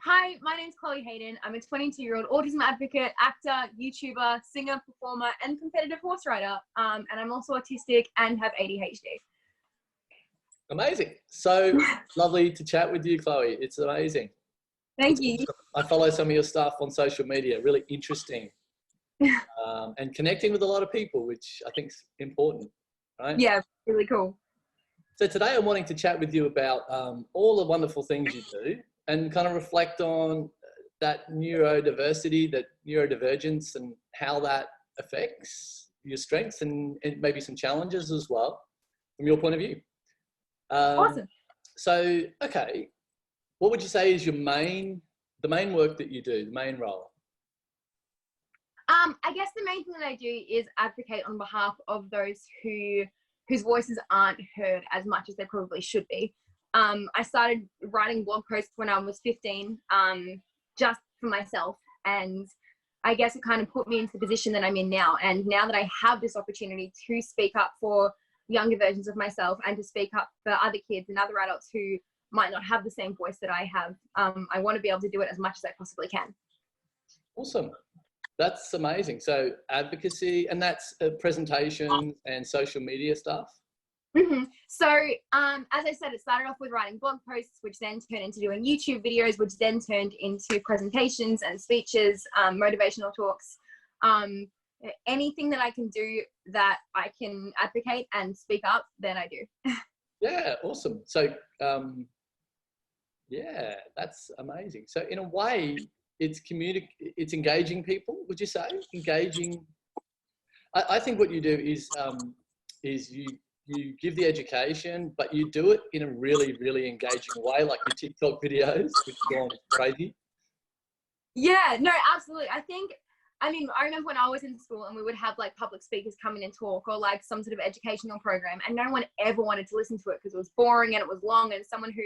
Hi, my name's Chloe Hayden. I'm a 22-year-old autism advocate, actor, YouTuber, singer, performer, and competitive horse rider. And I'm also autistic and have ADHD. Amazing. So lovely to chat with you, Chloe. It's amazing. Thank you. I follow some of your stuff on social media. Really interesting. And connecting with a lot of people, which I think is important, right? Yeah, really cool. So today I'm wanting to chat with you about all the wonderful things you do and kind of reflect on that neurodiversity, that neurodivergence, and how that affects your strengths and maybe some challenges as well from your point of view. Awesome. So, okay, what would you say is the main work that you do, the main role? I guess the main thing that I do is advocate on behalf of those whose voices aren't heard as much as they probably should be. I started writing blog posts when I was 15, just for myself. And I guess it kind of put me into the position that I'm in now. And now that I have this opportunity to speak up for younger versions of myself and to speak up for other kids and other adults who might not have the same voice that I have, I want to be able to do it as much as I possibly can. Awesome. That's amazing. So advocacy, and that's presentation and social media stuff. Mm-hmm. So as I said, it started off with writing blog posts, which then turned into doing YouTube videos, which then turned into presentations and speeches, motivational talks, anything that I can do that I can advocate and speak up, then I do. Yeah, awesome. So yeah, that's amazing. So in a way, it's engaging people, would you say? Engaging. I think what you do is you give the education, but you do it in a really, really engaging way, like your TikTok videos, which go on crazy. Yeah, no, absolutely. I remember when I was in school and we would have like public speakers come in and talk, or like some sort of educational program, and no one ever wanted to listen to it because it was boring and it was long and someone who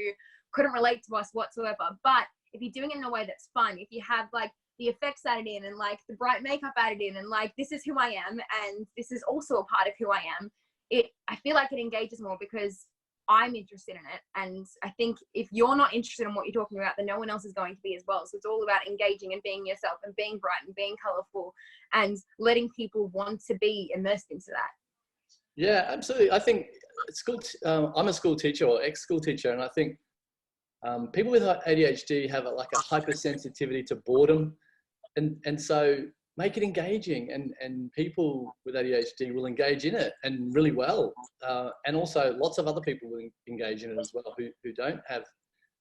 couldn't relate to us whatsoever. But if you're doing it in a way that's fun, if you have like the effects added in and like the bright makeup added in and like this is who I am and this is also a part of who I am, I feel like it engages more because I'm interested in it. And I think if you're not interested in what you're talking about, then no one else is going to be as well. So it's all about engaging and being yourself and being bright and being colorful and letting people want to be immersed into that. Yeah, absolutely. I think school. I'm a school teacher or ex-school teacher, and I think people with ADHD have like a hypersensitivity to boredom, and so make it engaging, and people with ADHD will engage in it and really well. And also lots of other people will engage in it as well who don't have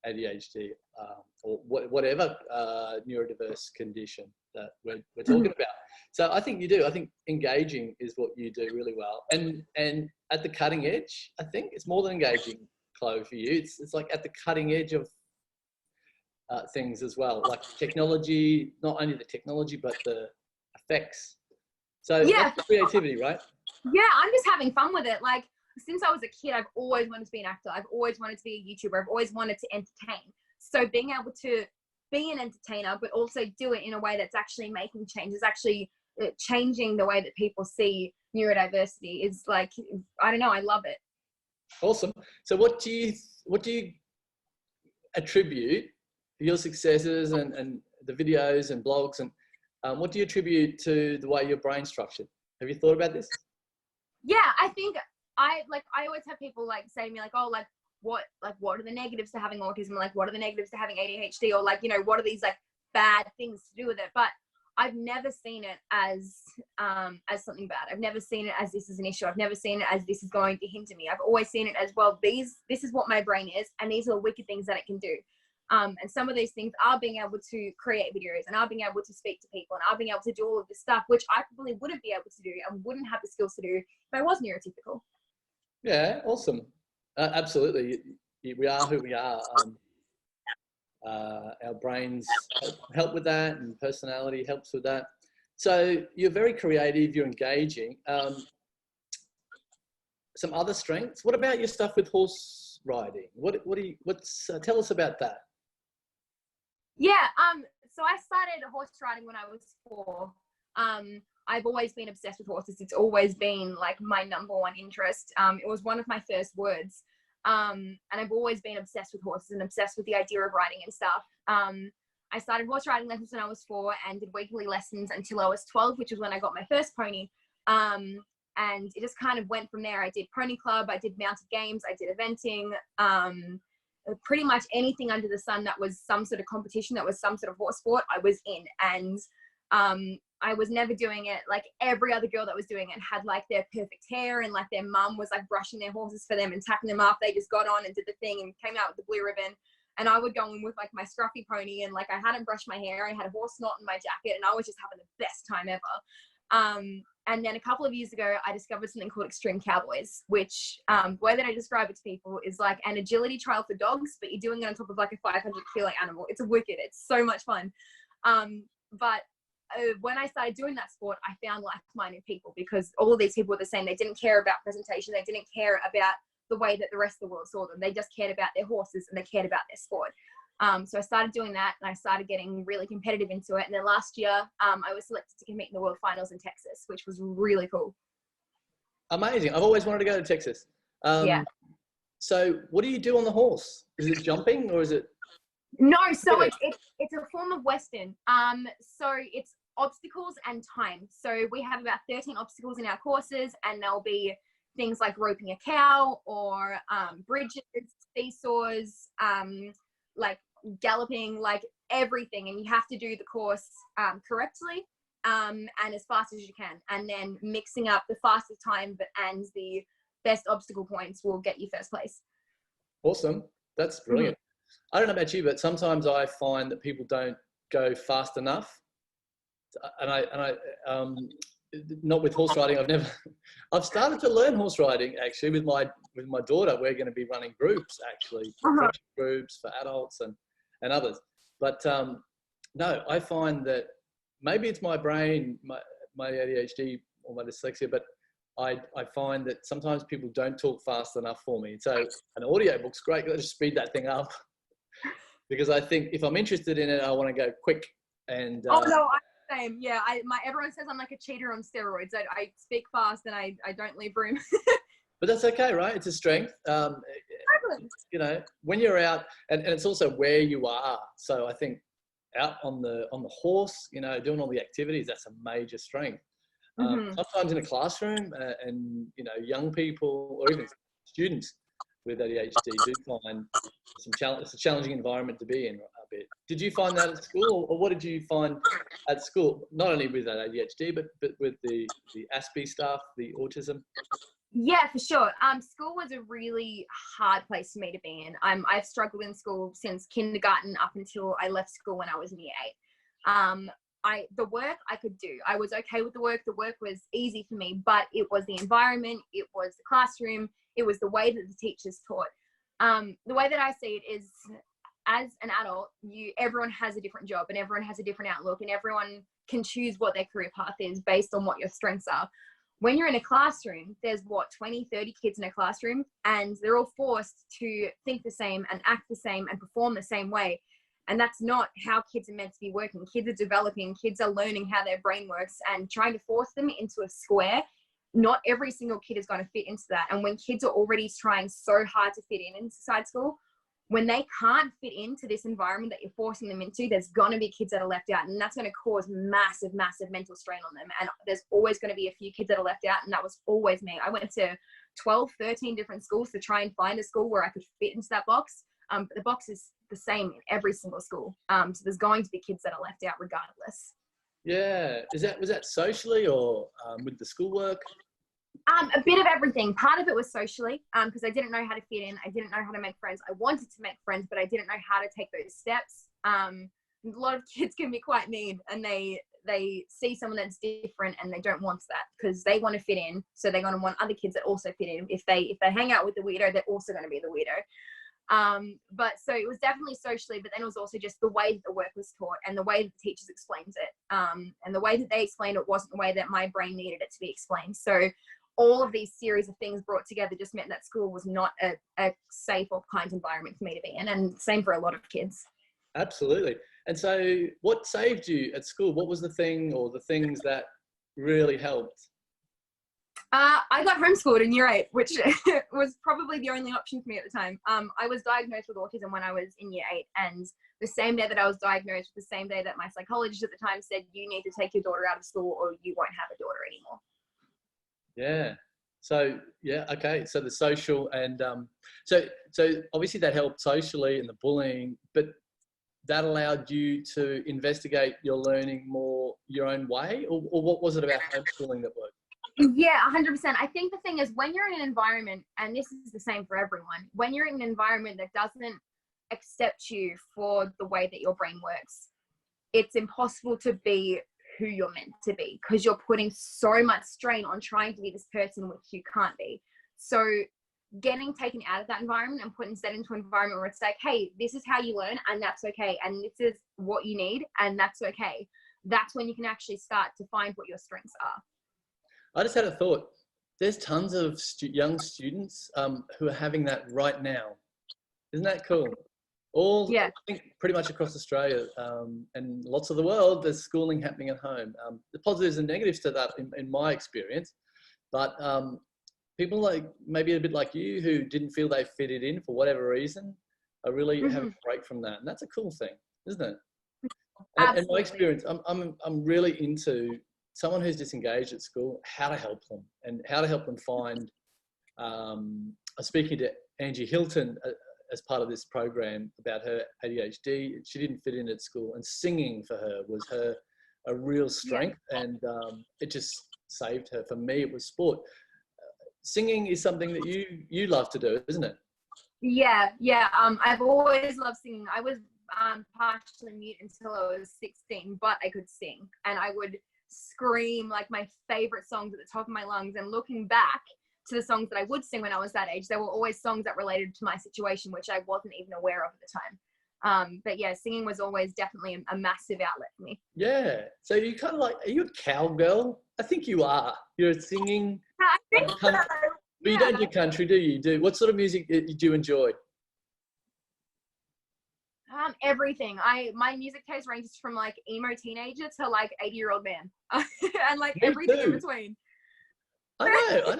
ADHD or whatever neurodiverse condition that we're talking about. So I think you do. I think engaging is what you do really well. And at the cutting edge, I think it's more than engaging, Chloe, for you. It's like at the cutting edge of things as well, like technology, not only the technology, but the effects. So yeah, that's creativity, right? Yeah, I'm just having fun with it. Like, since I was a kid, I've always wanted to be an actor. I've always wanted to be a YouTuber. I've always wanted to entertain. So being able to be an entertainer, but also do it in a way that's actually making changes, actually changing the way that people see neurodiversity is like, I don't know, I love it. Awesome. So what do you attribute your successes and the videos and blogs, and what do you attribute to the way your brain's structured? Have you thought about this? Yeah, I think I always have people like say to me like, oh, like what are the negatives to having autism? Like, what are the negatives to having ADHD? Or like, you know, what are these like bad things to do with it? But I've never seen it as something bad. I've never seen it as this is an issue. I've never seen it as this is going to hinder me. I've always seen it as, well, this is what my brain is, and these are the wicked things that it can do. And some of these things are being able to create videos, and are being able to speak to people, and are being able to do all of this stuff, which I probably wouldn't be able to do and wouldn't have the skills to do if I was neurotypical. Yeah, awesome. Absolutely. We are who we are. Our brains help with that, and personality helps with that. So you're very creative, you're engaging. Some other strengths. What about your stuff with horse riding? Tell us about that. Yeah, so I started horse riding when I was 4. I've always been obsessed with horses. It's always been like my number one interest. It was one of my first words. And I've always been obsessed with horses and obsessed with the idea of riding and stuff. I started horse riding lessons when I was 4 and did weekly lessons until I was 12, which is when I got my first pony. And it just kind of went from there. I did pony club, I did mounted games, I did eventing, pretty much anything under the sun that was some sort of competition, that was some sort of horse sport, I was in. And I was never doing it like every other girl that was doing it had like their perfect hair, and like their mum was like brushing their horses for them and tapping them up. They just got on and did the thing and came out with the blue ribbon. And I would go in with like my scruffy pony, and like I hadn't brushed my hair, I had a horse knot in my jacket, and I was just having the best time ever. And then a couple of years ago, I discovered something called Extreme Cowboys, which the way that I describe it to people is like an agility trial for dogs, but you're doing it on top of like a 500-kilo animal. It's wicked. It's so much fun. But when I started doing that sport, I found like-minded people, because all of these people were the same. They didn't care about presentation. They didn't care about the way that the rest of the world saw them. They just cared about their horses and they cared about their sport. So I started doing that, and I started getting really competitive into it. And then last year, I was selected to compete in the World Finals in Texas, which was really cool. Amazing. I've always wanted to go to Texas. Yeah. So what do you do on the horse? Is it jumping, or is it? No, so it's a form of Western. So it's obstacles and time. So we have about 13 obstacles in our courses, and there'll be things like roping a cow, or bridges, seesaws, like galloping, like everything. And you have to do the course correctly and as fast as you can. And then mixing up the fastest time and the best obstacle points will get you first place. Awesome. That's brilliant. I don't know about you, but sometimes I find that people don't go fast enough. And I not with horse riding. I've started to learn horse riding actually with my daughter. We're going to be running groups actually, groups for adults and others. But no, I find that maybe it's my brain, my ADHD or my dyslexia, but I find that sometimes people don't talk fast enough for me. So an audio book's great. Let's just speed that thing up, because I think if I'm interested in it, I want to go quick. And oh no, same. Yeah, everyone says I'm like a cheater on steroids. I speak fast and I don't leave room. But that's okay, right? It's a strength. You know, when you're out, and it's also where you are. So I think out on the horse, you know, doing all the activities, that's a major strength. Sometimes in a classroom, and you know, young people or even students with ADHD do find it's a challenging environment to be in a bit. Did you find that at school, or what did you find at school? Not only with that ADHD, but with the Aspien stuff, the autism. Yeah, for sure. School was a really hard place for me to be in. I've struggled in school since kindergarten up until I left school when I was in year 8. The work I could do. I was okay with the work. The work was easy for me, but it was the environment, it was the classroom, it was the way that the teachers taught. The way that I see it is, as an adult, everyone has a different job and everyone has a different outlook, and everyone can choose what their career path is based on what your strengths are. When you're in a classroom, there's 20, 30 kids in a classroom, and they're all forced to think the same and act the same and perform the same way. And that's not how kids are meant to be working. Kids are developing, kids are learning how their brain works, and trying to force them into a square, not every single kid is going to fit into that. And when kids are already trying so hard to fit in inside school, when they can't fit into this environment that you're forcing them into, there's going to be kids that are left out, and that's going to cause massive, massive mental strain on them. And there's always going to be a few kids that are left out, and that was always me. I went to 12, 13 different schools to try and find a school where I could fit into that box. But the box is the same in every single school. So there's going to be kids that are left out regardless. Yeah. Was that socially or with the schoolwork? A bit of everything. Part of it was socially, because I didn't know how to fit in. I didn't know how to make friends. I wanted to make friends, but I didn't know how to take those steps. A lot of kids can be quite mean, and they see someone that's different and they don't want that, because they want to fit in. So they're going to want other kids that also fit in. If they hang out with the weirdo, they're also going to be the weirdo. But so it was definitely socially, but then it was also just the way that the work was taught and the way that the teachers explained it. And the way that they explained it wasn't the way that my brain needed it to be explained. So all of these series of things brought together just meant that school was not a safe or kind environment for me to be in, and same for a lot of kids. Absolutely. And so what saved you at school? What was the thing or the things that really helped? I got homeschooled in year 8, which was probably the only option for me at the time. I was diagnosed with autism when I was in year 8, and the same day that I was diagnosed, the same day that my psychologist at the time said, you need to take your daughter out of school or you won't have a daughter anymore. Yeah. So, yeah, okay. So the social and so obviously that helped socially and the bullying, but that allowed you to investigate your learning more your own way, or what was it about homeschooling that worked? Yeah, 100%. I think the thing is, when you're in an environment, and this is the same for everyone, when you're in an environment that doesn't accept you for the way that your brain works, it's impossible to be who you're meant to be, because you're putting so much strain on trying to be this person which you can't be. So getting taken out of that environment and put instead into an environment where it's like, hey, this is how you learn and that's okay, and this is what you need and that's okay, that's when you can actually start to find what your strengths are. I just had a thought. There's tons of young students who are having that right now. Isn't that cool? I think pretty much across Australia and lots of the world, there's schooling happening at home. The positives and negatives to that in my experience, but people like maybe a bit like you who didn't feel they fitted in for whatever reason are really having a break from that, and that's a cool thing, isn't it? And in my experience, I'm really into someone who's disengaged at school, how to help them and how to help them find. I was speaking to Angie Hilton as part of this program about her ADHD. She didn't fit in at school, and singing for her was a real strength, and it just saved her. For me, it was sport. Singing is something that you love to do, isn't it? Yeah. I've always loved singing. I was partially mute until I was 16, but I could sing, and I would scream like my favorite songs at the top of my lungs. And looking back to the songs that I would sing when I was that age, there were always songs that related to my situation, which I wasn't even aware of at the time. But yeah, singing was always definitely a massive outlet for me. Yeah. So you kind of like, are you a cowgirl? I think you are. You're singing. I think so. But you don't do country, do you? What sort of music do you enjoy? Everything. My music taste ranges from like emo teenager to like 80-year-old man, and like Me everything too. in between. I know.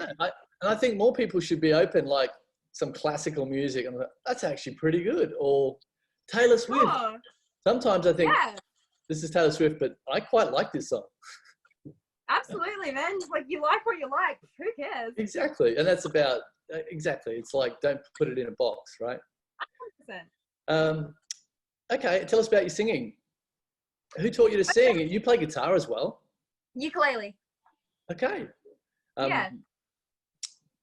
And I think more people should be open, like some classical music. I'm like, that's actually pretty good. Or Taylor Swift. Oh, Sometimes I think this is Taylor Swift, but I quite like this song. Absolutely, man. Like, you like what you like. Who cares? Exactly. And that's about, exactly. It's like, don't put it in a box, right? 100%. Okay, tell us about your singing. Who taught you to sing? You play guitar as well? Ukulele. Okay. Yeah.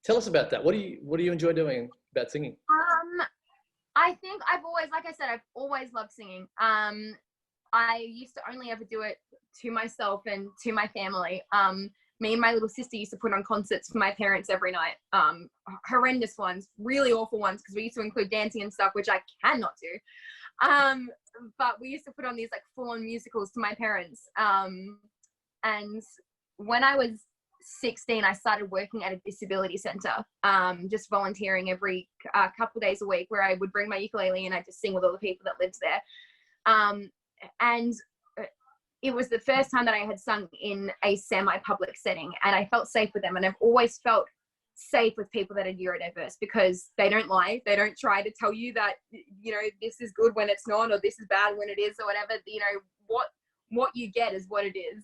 Tell us about that. What do you enjoy doing about singing? I think I've always, like I said, I've always loved singing. I used to only ever do it to myself and to my family. Me and my little sister used to put on concerts for my parents every night. Horrendous ones, really awful ones, because we used to include dancing and stuff, which I cannot do. But we used to put on these like full-on musicals to my parents. And when I was 16, I started working at a disability center, just volunteering every couple of days a week, where I would bring my ukulele and I'd just sing with all the people that lived there. And it was the first time that I had sung in a semi-public setting, and I felt safe with them. And I've always felt safe with people that are neurodiverse, because they don't lie. They don't try to tell you that, this is good when it's not, or this is bad when it is, or whatever. What you get is what it is.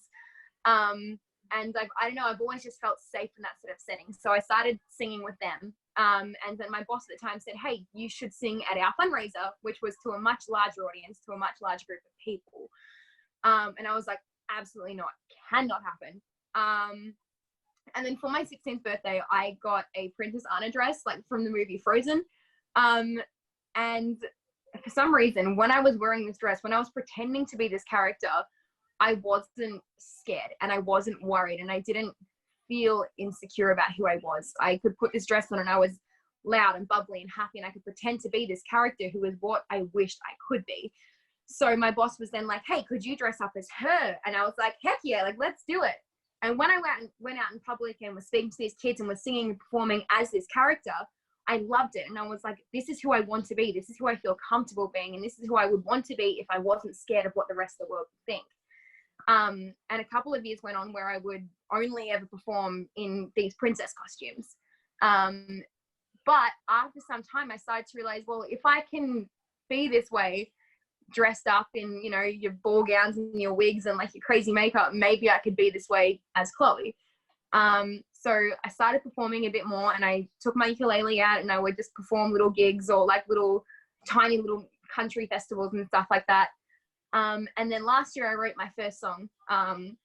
And I don't know, I've always just felt safe in that sort of setting. So I started singing with them. And then my boss at the time said, hey, you should sing at our fundraiser, which was to a much larger audience, to a much larger group of people. And I was like, absolutely not, cannot happen. And then for my 16th birthday, I got a Princess Anna dress, like from the movie Frozen. And for some reason, when I was wearing this dress, when I was pretending to be this character, I wasn't scared and I wasn't worried, and I didn't feel insecure about who I was. I could put this dress on and I was loud and bubbly and happy, and I could pretend to be this character who was what I wished I could be. So my boss was then like, hey, could you dress up as her? And I was like, heck yeah, like, let's do it. And when I went out in public and was speaking to these kids and was singing and performing as this character, I loved it. And I was like, this is who I want to be. This is who I feel comfortable being. And this is who I would want to be if I wasn't scared of what the rest of the world would think. And a couple of years went on where I would only ever perform in these princess costumes. But after some time, I started to realize, well, if I can be this way, dressed up in, you know, your ball gowns and your wigs and like your crazy makeup, maybe I could be this way as Chloe. So I started performing a bit more, and I took my ukulele out and I would just perform little gigs or like little tiny little country festivals and stuff like that. And then last year I wrote my first song,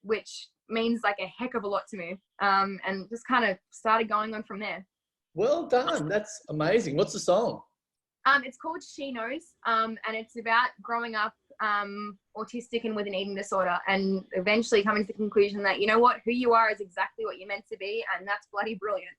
which means like a heck of a lot to me, and just kind of started going on from there. Well done. That's amazing. What's the song? It's called She Knows, and it's about growing up autistic and with an eating disorder, and eventually coming to the conclusion that, you know what, who you are is exactly what you're meant to be, and that's bloody brilliant.